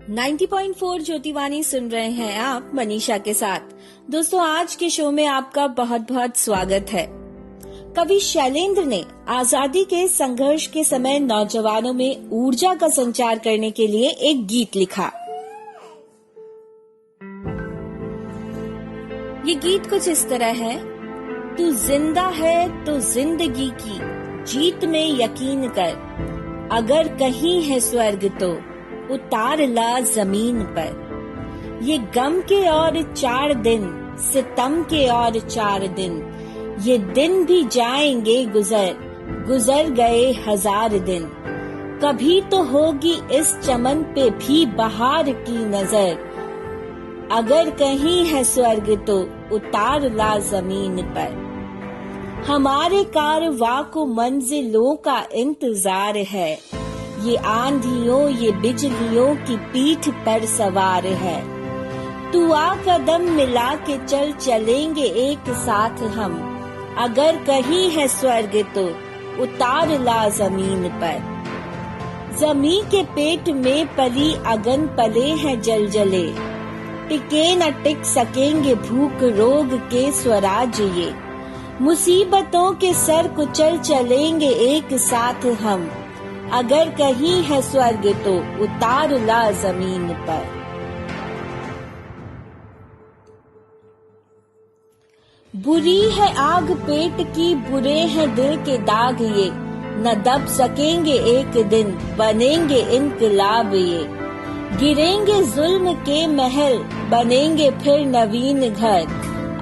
90.4 ज्योतिवाणी सुन रहे हैं आप मनीषा के साथ। दोस्तों, आज के शो में आपका बहुत बहुत स्वागत है। कवि शैलेंद्र ने आजादी के संघर्ष के समय नौजवानों में ऊर्जा का संचार करने के लिए एक गीत लिखा। ये गीत कुछ इस तरह है। तू जिंदा है तो जिंदगी की जीत में यकीन कर, अगर कहीं है स्वर्ग तो उतार ला जमीन पर। ये गम के और 4 दिन, सितम के और 4 दिन, ये दिन भी जाएंगे गुजर, गुजर गए 1000 दिन। कभी तो होगी इस चमन पे भी बहार की नजर, अगर कहीं है स्वर्ग तो उतार ला जमीन पर। हमारे कारवां को मंजिलों का इंतजार है, ये आंधियों ये बिजलियों की पीठ पर सवार है। तू आ कदम मिला के चल, चलेंगे एक साथ हम, अगर कहीं है स्वर्ग तो उतार ला जमीन पर। जमी के पेट में पली अगन पले हैं जल जले, टिके न टिक सकेंगे भूख रोग के स्वराज ये। मुसीबतों के सर कुचल चलेंगे एक साथ हम, अगर कहीं है स्वर्ग तो उतार ला जमीन पर। बुरी है आग पेट की, बुरे हैं दिल के दाग ये, न दब सकेंगे एक दिन, बनेंगे इनकलाब ये। गिरेंगे जुल्म के महल, बनेंगे फिर नवीन घर,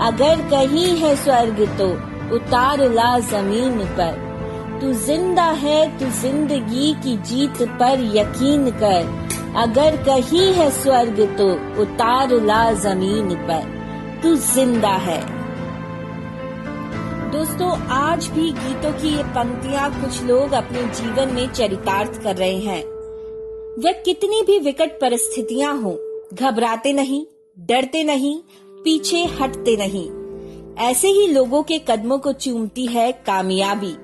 अगर कहीं है स्वर्ग तो उतार ला जमीन पर। तू जिंदा है तो जिंदगी की जीत पर यकीन कर, अगर कहीं है स्वर्ग तो उतार ला जमीन पर। तू जिंदा है। दोस्तों, आज भी गीतों की ये पंक्तियां कुछ लोग अपने जीवन में चरितार्थ कर रहे हैं। वह कितनी भी विकट परिस्थितियां हों, घबराते नहीं, डरते नहीं, पीछे हटते नहीं। ऐसे ही लोगों के कदमों को चूमती है कामयाबी।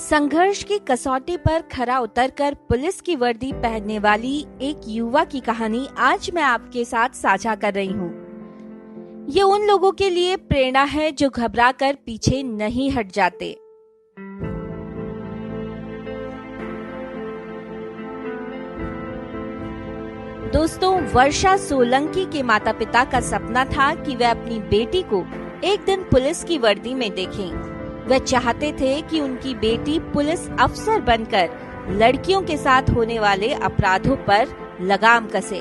संघर्ष की कसौटी पर खरा उतरकर पुलिस की वर्दी पहनने वाली एक युवा की कहानी आज मैं आपके साथ साझा कर रही हूँ। ये उन लोगों के लिए प्रेरणा है जो घबराकर पीछे नहीं हट जाते। दोस्तों, वर्षा सोलंकी के माता पिता का सपना था कि वे अपनी बेटी को एक दिन पुलिस की वर्दी में देखें। वे चाहते थे कि उनकी बेटी पुलिस अफसर बनकर लड़कियों के साथ होने वाले अपराधों पर लगाम कसे।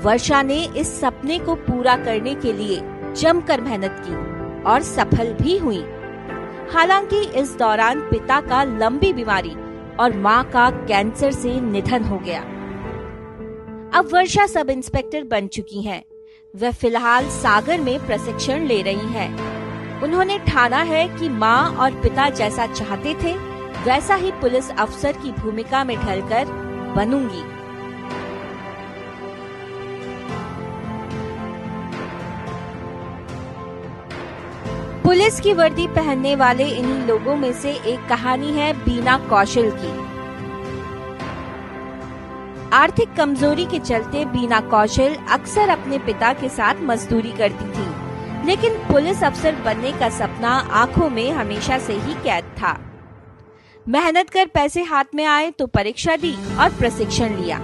वर्षा ने इस सपने को पूरा करने के लिए जमकर मेहनत की और सफल भी हुई। हालांकि इस दौरान पिता का लंबी बीमारी और मां का कैंसर से निधन हो गया। अब वर्षा सब इंस्पेक्टर बन चुकी हैं। वे फिलहाल सागर में प्रशिक्षण ले रही हैं। उन्होंने ठाना है कि मां और पिता जैसा चाहते थे वैसा ही पुलिस अफसर की भूमिका में ढलकर बनूंगी। पुलिस की वर्दी पहनने वाले इन्हीं लोगों में से एक कहानी है बीना कौशल की। आर्थिक कमजोरी के चलते बीना कौशल अक्सर अपने पिता के साथ मजदूरी करती थी, लेकिन पुलिस अफसर बनने का सपना आंखों में हमेशा से ही कैद था। मेहनत कर पैसे हाथ में आए तो परीक्षा दी और प्रशिक्षण लिया।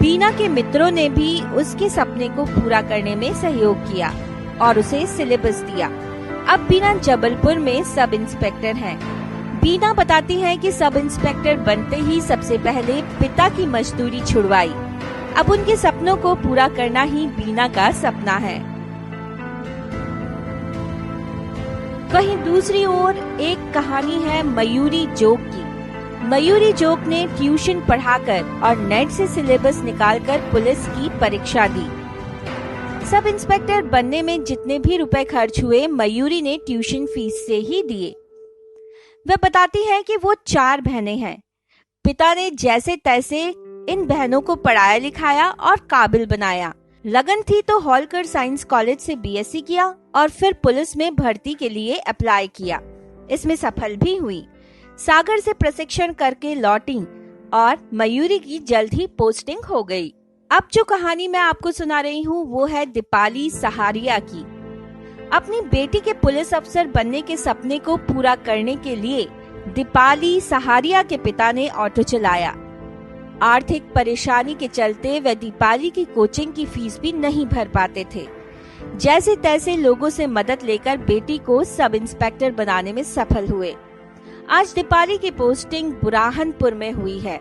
बीना के मित्रों ने भी उसके सपने को पूरा करने में सहयोग किया और उसे सिलेबस दिया। अब बीना जबलपुर में सब इंस्पेक्टर हैं। बीना बताती है कि सब इंस्पेक्टर बनते ही सबसे पहले पिता की मजदूरी छुड़वाई। अब उनके सपनों को पूरा करना ही बीना का सपना है। वहीं दूसरी ओर एक कहानी है मयूरी जोग की। मयूरी जोग ने ट्यूशन पढ़ाकर और नेट से सिलेबस निकालकर पुलिस की परीक्षा दी। सब इंस्पेक्टर बनने में जितने भी रुपए खर्च हुए मयूरी ने ट्यूशन फीस से ही दिए। वह बताती है कि वो 4 बहनें हैं। पिता ने जैसे तैसे इन बहनों को पढ़ाया लिखाया और काबिल बनाया। लगन थी तो होलकर साइंस कॉलेज से बीएससी किया और फिर पुलिस में भर्ती के लिए अप्लाई किया। इसमें सफल भी हुई। सागर से प्रशिक्षण करके लौटी और मयूरी की जल्द ही पोस्टिंग हो गई। अब जो कहानी मैं आपको सुना रही हूँ वो है दीपाली सहारिया की। अपनी बेटी के पुलिस अफसर बनने के सपने को पूरा करने के लिए दीपाली सहारिया के पिता ने ऑटो चलाया। आर्थिक परेशानी के चलते वे दीपाली की कोचिंग की फीस भी नहीं भर पाते थे। जैसे तैसे लोगों से मदद लेकर बेटी को सब इंस्पेक्टर बनाने में सफल हुए। आज दीपाली की पोस्टिंग बुरहानपुर में हुई है।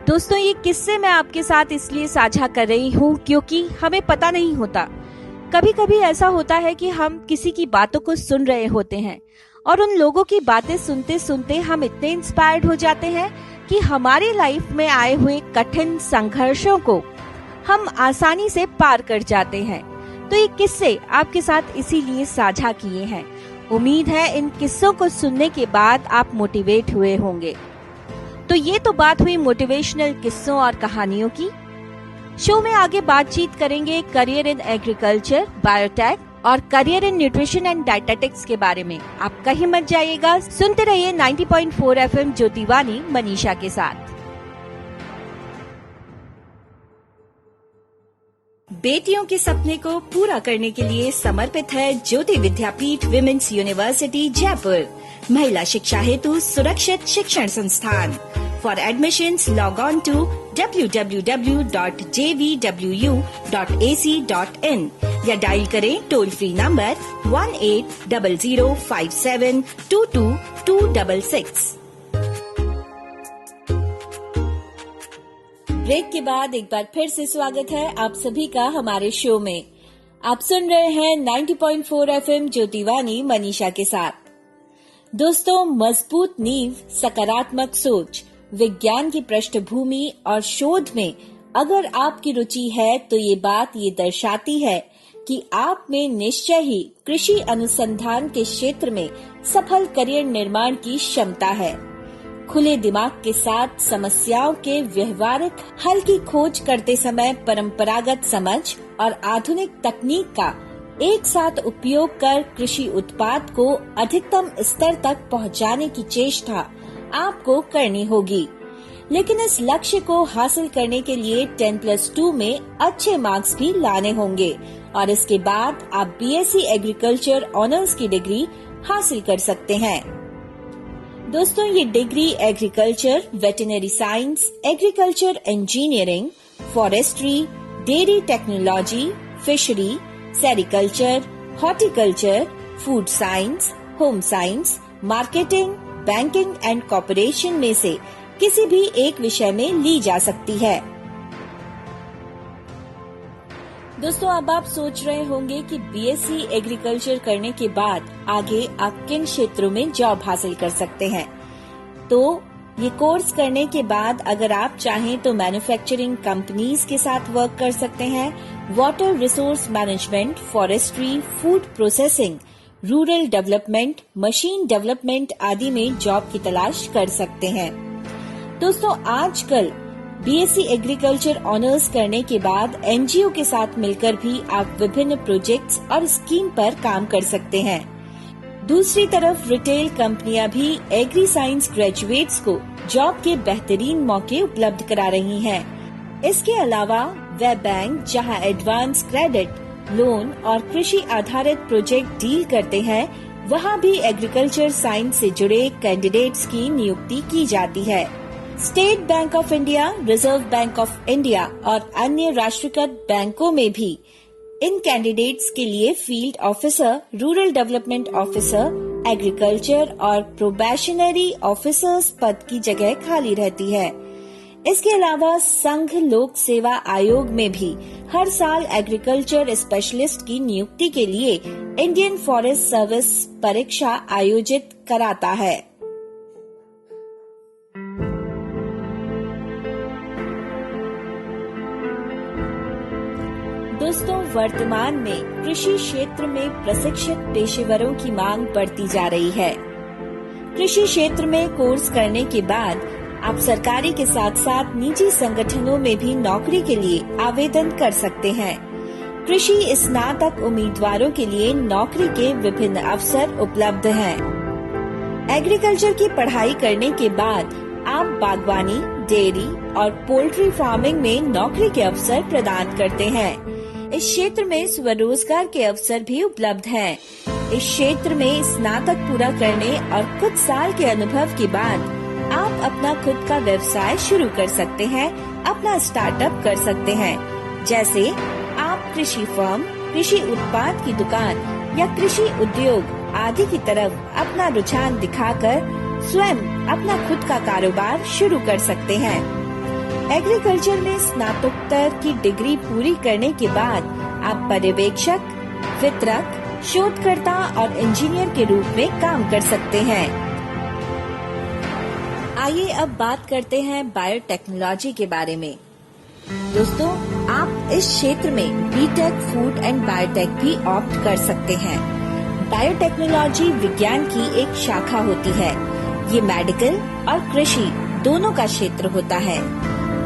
दोस्तों, ये किस्से मैं आपके साथ इसलिए साझा कर रही हूँ क्योंकि हमें पता नहीं होता, कभी कभी ऐसा होता है कि हम किसी की बातों को सुन रहे होते हैं और उन लोगों की बातें सुनते सुनते हम इतने इंस्पायर्ड हो जाते हैं कि हमारी लाइफ में आए हुए कठिन संघर्षों को हम आसानी से पार कर जाते हैं। तो ये किस्से आपके साथ इसीलिए साझा किए हैं। उम्मीद है इन किस्सों को सुनने के बाद आप मोटिवेट हुए होंगे। तो ये तो बात हुई मोटिवेशनल किस्सों और कहानियों की। शो में आगे बातचीत करेंगे करियर इन एग्रीकल्चर, बायोटेक और career in nutrition and dietetics के बारे में। आप कहीं मत जाइएगा, सुनते रहिए 90.4 FM ज्योतिवानी मनीषा के साथ। बेटियों के सपने को पूरा करने के लिए समर्पित है ज्योति विद्यापीठ विमेंस यूनिवर्सिटी जयपुर, महिला शिक्षा हेतु सुरक्षित शिक्षण संस्थान। For admissions log on to www.jvwu.ac.in या डायल करें टोल फ्री नंबर 180057222266। ब्रेक के बाद एक बार फिर से स्वागत है आप सभी का हमारे शो में। आप सुन रहे हैं 90.4 FM ज्योतिवानी मनीषा के साथ। दोस्तों, मजबूत नींव, सकारात्मक सोच, विज्ञान की पृष्ठभूमि और शोध में अगर आपकी रुचि है तो ये बात ये दर्शाती है कि आप में निश्चय ही कृषि अनुसंधान के क्षेत्र में सफल करियर निर्माण की क्षमता है। खुले दिमाग के साथ समस्याओं के व्यवहारिक हल की खोज करते समय परंपरागत समझ और आधुनिक तकनीक का एक साथ उपयोग कर कृषि उत्पाद को अधिकतम स्तर तक पहुंचाने की चेष्टा आपको करनी होगी। लेकिन इस लक्ष्य को हासिल करने के लिए 10+2 में अच्छे मार्क्स भी लाने होंगे और इसके बाद आप बीएससी एग्रीकल्चर ऑनर्स की डिग्री हासिल कर सकते हैं। दोस्तों, ये degree agriculture, veterinary science, agriculture engineering, forestry, dairy technology, fishery, sericulture, horticulture, food science, home science, marketing, banking and corporation में से किसी भी एक विषय में ली जा सकती है। दोस्तों, अब आप सोच रहे होंगे कि बीएससी एग्रीकल्चर करने के बाद आगे आप किन क्षेत्रों में जॉब हासिल कर सकते हैं। तो ये कोर्स करने के बाद अगर आप चाहें तो मैन्युफैक्चरिंग कंपनीज के साथ वर्क कर सकते हैं, water resource management, forestry, food processing, rural development, machine development आदि में जॉब की तलाश कर सकते हैं। दोस्तों, आजकल बीएससी एग्रीकल्चर ऑनर्स करने के बाद एनजीओ के साथ मिलकर भी आप विभिन्न प्रोजेक्ट्स और स्कीम पर काम कर सकते हैं। दूसरी तरफ रिटेल कंपनियां भी एग्री साइंस ग्रेजुएट्स को जॉब के बेहतरीन मौके उपलब्ध करा रही हैं। इसके अलावा वे बैंक जहां एडवांस क्रेडिट, लोन और कृषि आधारित प्रोजेक्ट डील करते हैं, वहां भी एग्रीकल्चर साइंस से जुड़े कैंडिडेट्स की नियुक्ति की जाती है। State bank of India, reserve bank of India और अन्य राष्ट्रीयकृत बैंकों में भी इन कैंडिडेट्स के लिए field officer, rural development officer, agriculture और प्रोबेशनरी ऑफिसर्स पद की जगह खाली रहती है। इसके अलावा संघ लोक सेवा आयोग में भी हर साल एग्रीकल्चर स्पेशलिस्ट की नियुक्ति के लिए इंडियन फॉरेस्ट सर्विस परीक्षा आयोजित कराता है। दोस्तों, वर्तमान में कृषि क्षेत्र में प्रशिक्षित पेशेवरों की मांग बढ़ती जा रही है। कृषि क्षेत्र में कोर्स करने के बाद आप सरकारी के साथ साथ निजी संगठनों में भी नौकरी के लिए आवेदन कर सकते हैं। कृषि स्नातक उम्मीदवारों के लिए नौकरी के विभिन्न अवसर उपलब्ध हैं। एग्रीकल्चर की पढ़ाई करने के बाद आप बागवानी, डेयरी और पोल्ट्री फार्मिंग में नौकरी के अवसर प्रदान करते हैं। इस क्षेत्र में स्वरोजगार के अवसर भी उपलब्ध हैं। इस क्षेत्र में स्नातक पूरा करने और कुछ साल के अनुभव के बाद आप अपना खुद का व्यवसाय शुरू कर सकते हैं, अपना स्टार्टअप कर सकते हैं। जैसे आप कृषि फर्म, कृषि उत्पाद की दुकान या कृषि उद्योग आदि की तरफ अपना रुझान दिखाकर स्वयं अपना खुद का कारोबार शुरू कर सकते हैं। एग्रीकल्चर में स्नातकोत्तर की डिग्री पूरी करने के बाद आप पर्यवेक्षक, वितरक, शोधकर्ता और इंजीनियर के रूप में काम कर सकते हैं। आइए अब बात करते हैं बायोटेक्नोलॉजी के बारे में। दोस्तों, आप इस क्षेत्र में बीटेक फूड एंड बायोटेक भी ऑप्ट कर सकते हैं। बायोटेक्नोलॉजी विज्ञान की एक शाखा होती है। ये मेडिकल और कृषि दोनों का क्षेत्र होता है।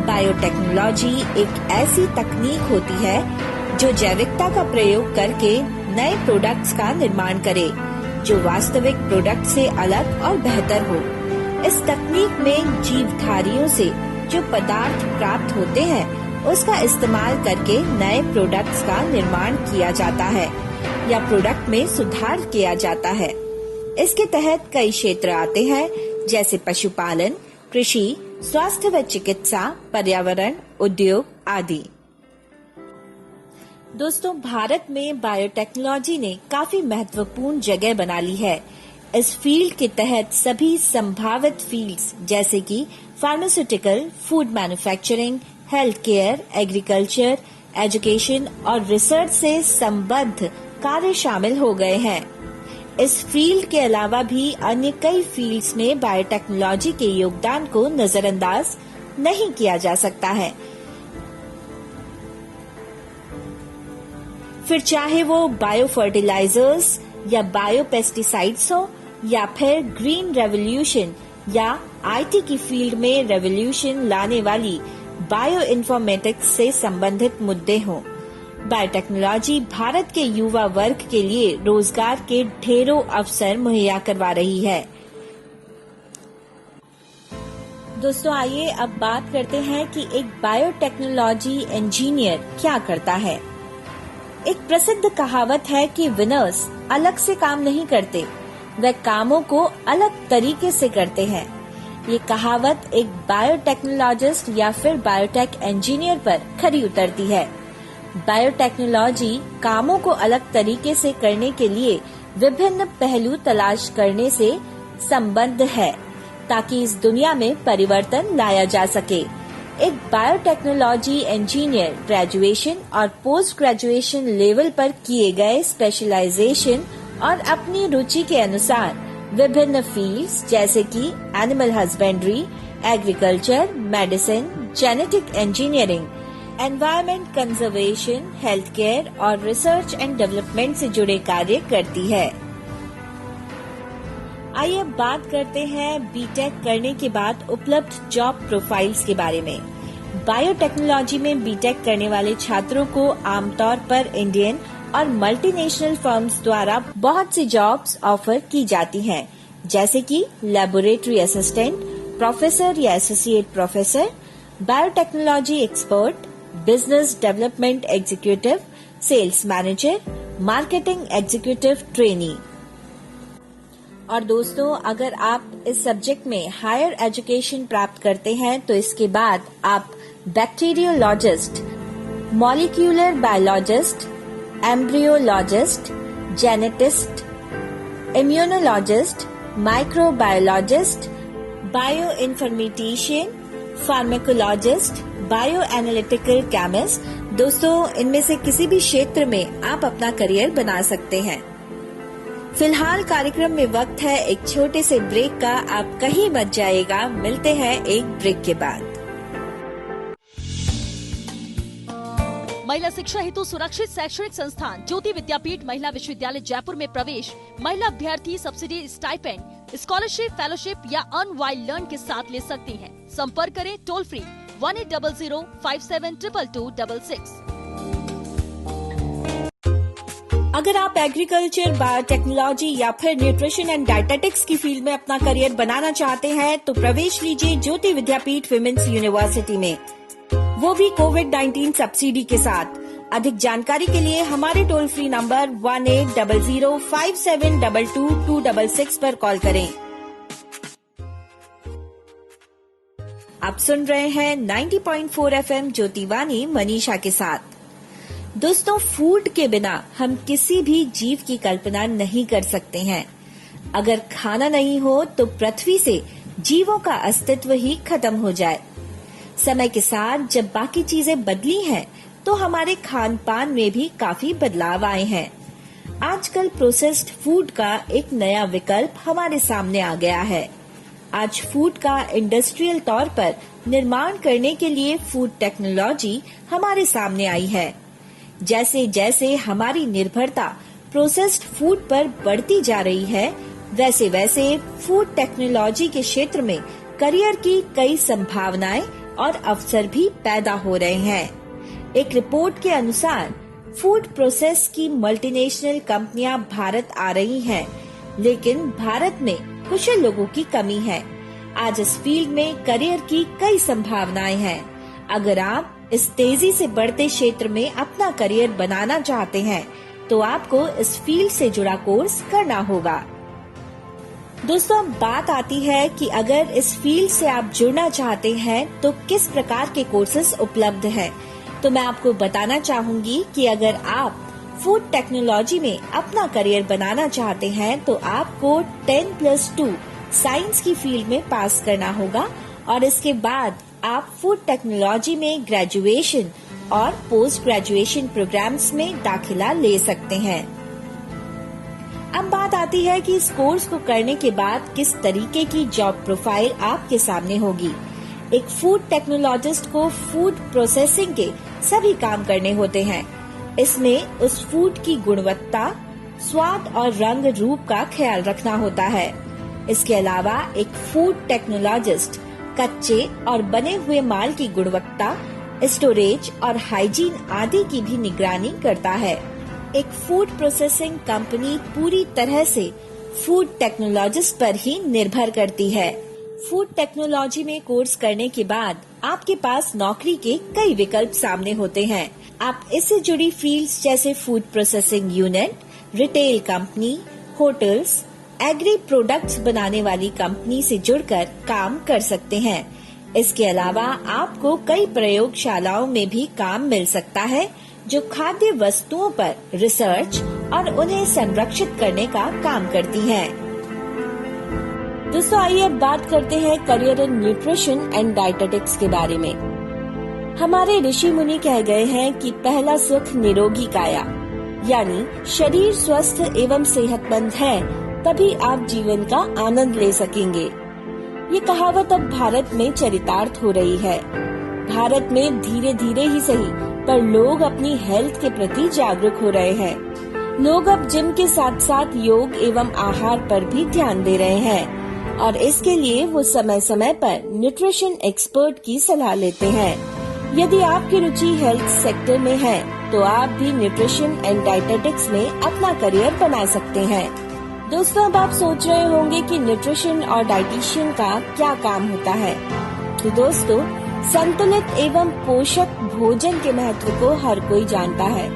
बायोटेक्नोलॉजी एक ऐसी तकनीक होती है जो जैविकता का प्रयोग करके नए प्रोडक्ट्स का निर्माण करे, जो वास्तविक प्रोडक्ट से अलग और बेहतर हो। इस तकनीक में जीवधारियों से जो पदार्थ प्राप्त होते हैं, उसका इस्तेमाल करके नए प्रोडक्ट्स का निर्माण किया जाता है या प्रोडक्ट में सुधार किया जाता है। इसके तहत कई क्षेत्र आते हैं, जैसे पशुपालन, कृषि, स्वास्थ्य व चिकित्सा, पर्यावरण, उद्योग आदि। दोस्तों, भारत में बायोटेक्नोलॉजी ने काफी महत्वपूर्ण जगह बना ली है। इस फील्ड के तहत सभी संभावित फील्ड्स जैसे कि pharmaceutical, food manufacturing, health care, agriculture, education और रिसर्च से संबद्ध कार्य शामिल हो गए हैं। इस फील्ड के अलावा भी अन्य कई फील्ड्स में बायोटेक्नोलॉजी के योगदान को नजरअंदाज नहीं किया जा सकता है। फिर चाहे वो बायो फर्टिलाइजर्स या बायो पेस्टिसाइड्स हो, या फिर ग्रीन रेवोल्यूशन या आईटी की फील्ड में रेवोल्यूशन लाने वाली बायो इन्फॉर्मेटिक्स से संबंधित मुद्दे हों। बायोटेक्नोलॉजी भारत के युवा वर्ग के लिए रोजगार के ढेरों अवसर मुहैया करवा रही है। दोस्तों, आइए अब बात करते हैं कि एक बायोटेक्नोलॉजी इंजीनियर क्या करता है। एक प्रसिद्ध कहावत है कि विनर्स अलग से काम नहीं करते, वे कामों को अलग तरीके से करते हैं। ये कहावत एक बायोटेक्नोलॉजिस्ट या फिर बायोटेक इंजीनियर पर खरी उतरती है। बायोटेक्नोलॉजी कामों को अलग तरीके से करने के लिए विभिन्न पहलू तलाश करने से संबद्ध है, ताकि इस दुनिया में परिवर्तन लाया जा सके। एक बायोटेक्नोलॉजी इंजीनियर ग्रेजुएशन और पोस्ट ग्रेजुएशन लेवल पर किए गए स्पेशलाइजेशन और अपनी रुचि के अनुसार विभिन्न फील्ड्स जैसे कि animal husbandry, agriculture, medicine, genetic engineering, environment conservation, health care और रिसर्च एंड डेवलपमेंट से जुड़े कार्य करती है। आइए बात करते हैं बीटेक करने के बाद उपलब्ध जॉब प्रोफाइल्स के बारे में। बायोटेक्नोलॉजी में बीटेक करने वाले छात्रों को आमतौर पर इंडियन और मल्टीनेशनल फर्म्स द्वारा बहुत सी जॉब्स ऑफर की जाती हैं, जैसे कि लेबोरेटरी असिस्टेंट, प्रोफेसर या associate professor, biotechnology expert, business development executive, sales manager, marketing executive trainee. और दोस्तों, अगर आप इस सब्जेक्ट में हायर एजुकेशन प्राप्त करते हैं तो इसके बाद आप bacteriologist, molecular biologist, embryologist, geneticist, immunologist, microbiologist, bio informatician, pharmacologist, bio analytical chemist. दोस्तों, इनमें से किसी भी क्षेत्र में आप अपना करियर बना सकते हैं। फिलहाल कार्यक्रम में वक्त है एक छोटे से ब्रेक का। आप कहीं मत जाइएगा, मिलते हैं एक ब्रेक के बाद। महिला शिक्षा हेतु सुरक्षित शैक्षणिक संस्थान ज्योति विद्यापीठ महिला विश्वविद्यालय जयपुर में प्रवेश। महिला अभ्यर्थी सब्सिडी, स्टाइपेंड, स्कॉलरशिप, फेलोशिप या अर्न व्हाइल लर्न के साथ ले सकती हैं। संपर्क करें टोल फ्री 180057222266। अगर आप एग्रीकल्चर, बायोटेक्नोलॉजी या फिर न्यूट्रिशन एंड डाइटेटिक्स की फील्ड में अपना करियर बनाना चाहते हैं तो प्रवेश लीजिए ज्योति विद्यापीठ विमेंस यूनिवर्सिटी में, वो भी कोविड-19 सब्सिडी के साथ। अधिक जानकारी के लिए हमारे टोल फ्री नंबर 180057222266 पर कॉल करें। आप सुन रहे हैं 90.4 FM ज्योतिवाणी मनीषा के साथ। दोस्तों, फूड के बिना हम किसी भी जीव की कल्पना नहीं कर सकते हैं। अगर खाना नहीं हो तो पृथ्वी से जीवों का अस्तित्व ही खत्म हो जाए। समय के साथ जब बाकी चीजें बदली हैं, तो हमारे खान पान में भी काफी बदलाव आए हैं। आजकल प्रोसेस्ड फूड का एक नया विकल्प हमारे सामने आ गया है। आज फूड का इंडस्ट्रियल तौर पर निर्माण करने के लिए फूड टेक्नोलॉजी हमारे सामने आई है। जैसे जैसे हमारी निर्भरता प्रोसेस्ड फूड पर बढ़ती जा रही है, वैसे वैसे फूड टेक्नोलॉजी के क्षेत्र में करियर की कई संभावनाएं और अवसर भी पैदा हो रहे हैं। एक रिपोर्ट के अनुसार फूड प्रोसेस की मल्टीनेशनल कंपनियां भारत आ रही हैं, लेकिन भारत में कुशल लोगों की कमी है। आज इस फील्ड में करियर की कई संभावनाएं हैं। अगर आप इस तेजी से बढ़ते क्षेत्र में अपना करियर बनाना चाहते हैं, तो आपको इस फील्ड से जुड़ा कोर्स करना होगा। दोस्तों, बात आती है कि अगर इस फील्ड से आप जुड़ना चाहते हैं तो किस प्रकार के कोर्सेज उपलब्ध हैं। तो मैं आपको बताना चाहूंगी कि अगर आप फूड टेक्नोलॉजी में अपना करियर बनाना चाहते हैं तो आपको 10+2 साइंस की फील्ड में पास करना होगा और इसके बाद आप फूड टेक्नोलॉजी में ग्रेजुएशन और पोस्ट ग्रेजुएशन प्रोग्राम्स में दाखिला ले सकते हैं। अब बात आती है कि इस कोर्स को करने के बाद किस तरीके की जॉब प्रोफाइल आपके सामने होगी। एक फूड टेक्नोलॉजिस्ट को फूड प्रोसेसिंग के सभी काम करने होते हैं। इसमें उस फूड की गुणवत्ता, स्वाद और रंग रूप का ख्याल रखना होता है। इसके अलावा एक फूड टेक्नोलॉजिस्ट कच्चे और बने हुए माल की गुणवत्ता, स्टोरेज और हाइजीन आदि की भी निगरानी करता है। एक फूड प्रोसेसिंग कंपनी पूरी तरह से फूड टेक्नोलॉजिस्ट पर ही निर्भर करती है। फूड टेक्नोलॉजी में कोर्स करने के बाद आपके पास नौकरी के कई विकल्प सामने होते हैं। आप इससे जुड़ी फील्ड्स जैसे food processing unit, retail company, hotels, agri products बनाने वाली कंपनी से जुड़कर काम कर सकते हैं। इसके अलावा आपको कई प्रयोगशालाओं में भी काम मिल सकता है जो खाद्य वस्तुओं पर रिसर्च और उन्हें संरक्षित करने का काम करती हैं। दोस्तों, आइए अब बात करते हैं career in nutrition and dietetics के बारे में। हमारे ऋषि मुनि कह गए हैं कि पहला सुख निरोगी काया, यानी शरीर स्वस्थ एवं सेहतमंद है तभी आप जीवन का आनंद ले सकेंगे। ये कहावत अब भारत में चरितार्थ हो रही है। भारत में धीरे धीरे ही सही पर लोग अपनी हेल्थ के प्रति जागरूक हो रहे हैं। लोग अब जिम के साथ साथ योग एवं आहार पर भी ध्यान दे रहे हैं और इसके लिए वो समय समय पर न्यूट्रिशन एक्सपर्ट की सलाह लेते हैं। यदि आपकी रुचि हेल्थ सेक्टर में है तो आप भी न्यूट्रिशन एंड डाइटेटिक्स में अपना करियर बना सकते हैं। दोस्तों, अब आप सोच रहे होंगे कि न्यूट्रिशन और डाइटिशियन का क्या काम होता है। तो दोस्तों, संतुलित एवं पोषक भोजन के महत्व को हर कोई जानता है,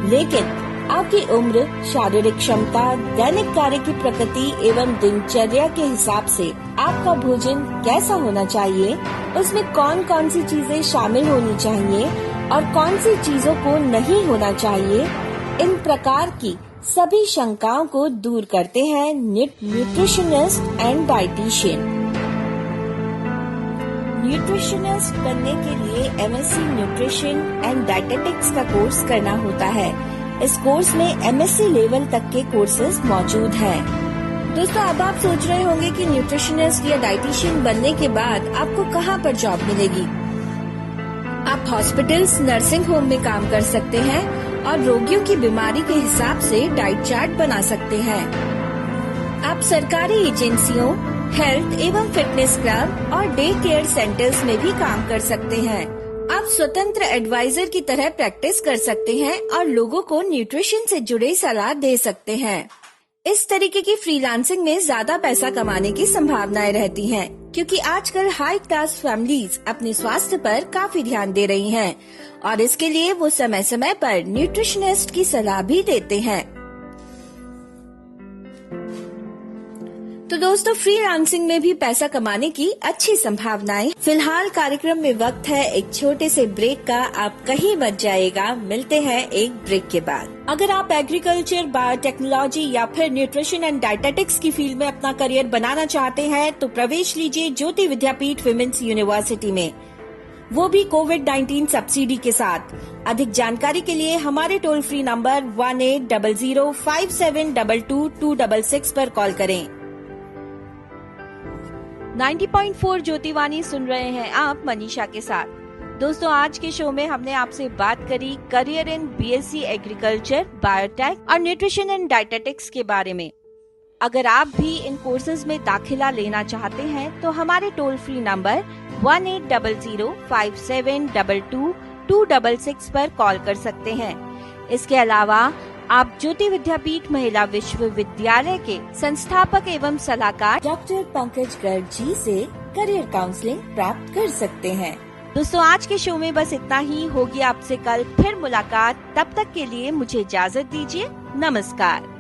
लेकिन आपकी उम्र, शारीरिक क्षमता, दैनिक कार्य की प्रकृति एवं दिनचर्या के हिसाब से आपका भोजन कैसा होना चाहिए, उसमें कौन कौन सी चीजें शामिल होनी चाहिए और कौन सी चीजों को नहीं होना चाहिए, इन प्रकार की सभी शंकाओं को दूर करते हैं न्यूट्रिशनिस्ट एंड डाइटिशियन। न्यूट्रिशनिस्ट बनने के लिए MSc न्यूट्रिशन एंड डाइटेटिक्स का कोर्स करना होता है। इस कोर्स में MSc लेवल तक के कोर्सेज मौजूद हैं। दोस्तों, अब आप सोच रहे होंगे कि न्यूट्रिशनिस्ट या डाइटिशियन बनने के बाद आपको कहाँ पर जॉब मिलेगी। आप हॉस्पिटल्स, नर्सिंग होम में काम कर सकते हैं और रोगियों की बीमारी के हिसाब से डाइट चार्ट बना सकते हैं। आप सरकारी एजेंसियों, हेल्थ एवं फिटनेस क्लब और डे केयर सेंटर्स में भी काम कर सकते हैं। आप स्वतंत्र एडवाइजर की तरह प्रैक्टिस कर सकते हैं और लोगों को न्यूट्रिशन से जुड़े सलाह दे सकते हैं। इस तरीके की फ्रीलांसिंग में ज्यादा पैसा कमाने की संभावनाएं रहती हैं, क्योंकि आजकल हाई क्लास फैमिलीज अपने स्वास्थ्य पर काफी ध्यान दे रही हैं और इसके लिए वो समय समय पर न्यूट्रिशनिस्ट की सलाह भी देते हैं। तो दोस्तों, फ्रीलांसिंग में भी पैसा कमाने की अच्छी संभावनाएं। फिलहाल कार्यक्रम में वक्त है एक छोटे से ब्रेक का। आप कहीं मत जाइएगा, मिलते हैं एक ब्रेक के बाद। अगर आप एग्रीकल्चर, बायोटेक्नोलॉजी या फिर न्यूट्रिशन एंड डाइटेटिक्स की फील्ड में अपना करियर बनाना चाहते हैं तो प्रवेश लीजिए ज्योति विद्यापीठ विमेंस यूनिवर्सिटी में, वो भी कोविड-19 सब्सिडी के साथ। अधिक जानकारी के लिए हमारे टोल फ्री नंबर 180057222266 पर कॉल करें। 90.4 ज्योतिवाणी सुन रहे हैं आप मनीषा के साथ। दोस्तों, आज के शो में हमने आपसे बात करी career in BSc agriculture, biotech और न्यूट्रिशन एंड डाइटेटिक्स के बारे में। अगर आप भी इन कोर्सेज में दाखिला लेना चाहते हैं तो हमारे टोल फ्री नंबर 180057222266 पर कॉल कर सकते हैं। इसके अलावा आप ज्योति विद्यापीठ महिला विश्वविद्यालय के संस्थापक एवं सलाहकार डॉक्टर पंकज गर्ग जी से करियर काउंसलिंग प्राप्त कर सकते हैं। दोस्तों, आज के शो में बस इतना ही। होगी आपसे कल फिर मुलाकात। तब तक के लिए मुझे इजाजत दीजिए। नमस्कार।